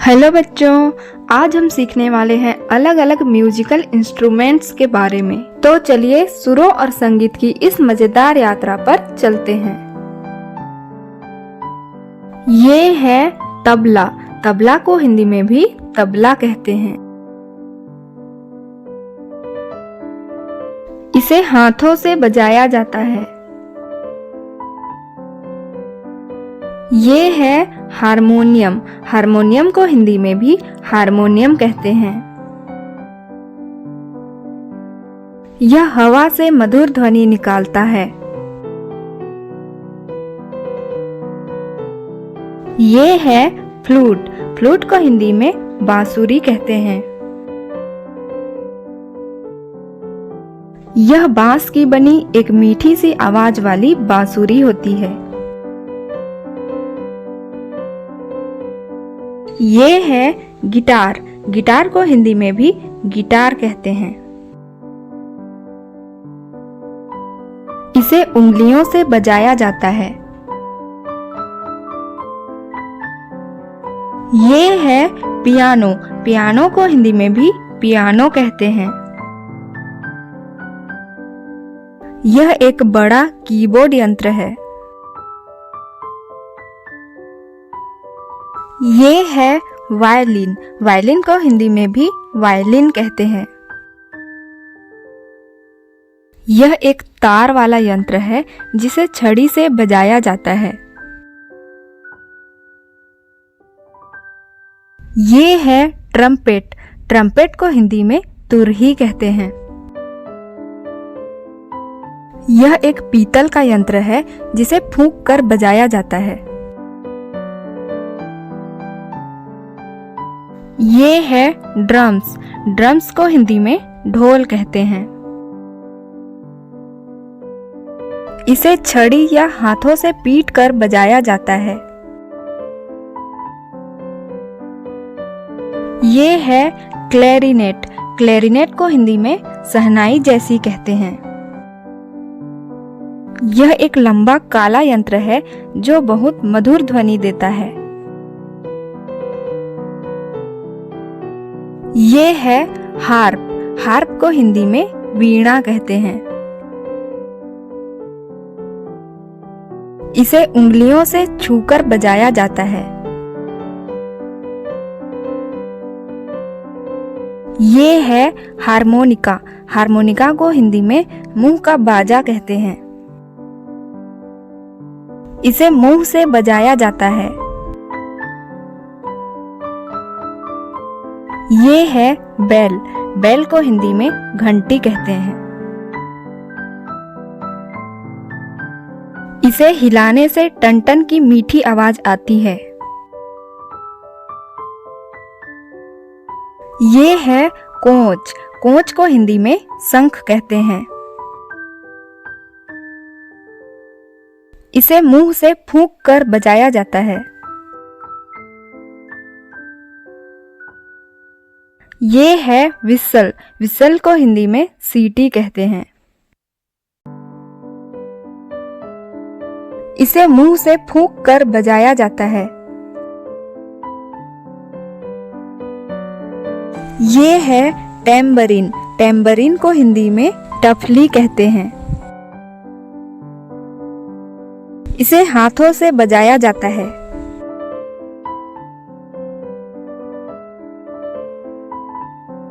Hello बच्चों, आज हम सीखने वाले हैं अलग अलग म्यूजिकल इंस्ट्रूमेंट्स के बारे में। तो चलिए सुरों और संगीत की इस मजेदार यात्रा पर चलते हैं। ये है तबला। तबला को हिंदी में भी तबला कहते हैं। इसे हाथों से बजाया जाता है। ये है हारमोनियम। हारमोनियम को हिंदी में भी हारमोनियम कहते हैं। यह हवा से मधुर ध्वनि निकालता है। ये है फ्लूट। फ्लूट को हिंदी में बांसुरी कहते हैं। यह बांस की बनी एक मीठी सी आवाज वाली बांसुरी होती है। ये है गिटार। गिटार को हिंदी में भी गिटार कहते हैं। इसे उंगलियों से बजाया जाता है। ये है पियानो। पियानो को हिंदी में भी पियानो कहते हैं। यह एक बड़ा कीबोर्ड यंत्र है। ये है वायलिन। वायलिन को हिंदी में भी वायलिन कहते हैं। यह एक तार वाला यंत्र है जिसे छड़ी से बजाया जाता है। ये है ट्रम्पेट। ट्रम्पेट को हिंदी में तुरही कहते हैं। यह एक पीतल का यंत्र है जिसे फूंक कर बजाया जाता है। ये है ड्रम्स। ड्रम्स को हिंदी में ढोल कहते हैं। इसे छड़ी या हाथों से पीट कर बजाया जाता है। ये है क्लैरिनेट। क्लैरिनेट को हिंदी में शहनाई जैसी कहते हैं। यह एक लंबा काला यंत्र है जो बहुत मधुर ध्वनि देता है। ये है हार्प। हार्प को हिंदी में वीणा कहते हैं। इसे उंगलियों से छूकर बजाया जाता है। ये है हारमोनिका। हारमोनिका को हिंदी में मुंह का बाजा कहते हैं। इसे मुंह से बजाया जाता है। ये है बेल। बेल को हिंदी में घंटी कहते हैं। इसे हिलाने से टन-टन की मीठी आवाज आती है। ये है कोंच। कोंच को हिंदी में शंख कहते हैं। इसे मुंह से फूंक कर बजाया जाता है। ये है विसल। विसल को हिंदी में सीटी कहते हैं। इसे मुंह से फूंक कर बजाया जाता है। ये है टैम्बरिन। टैम्बरिन को हिंदी में टफली कहते हैं। इसे हाथों से बजाया जाता है।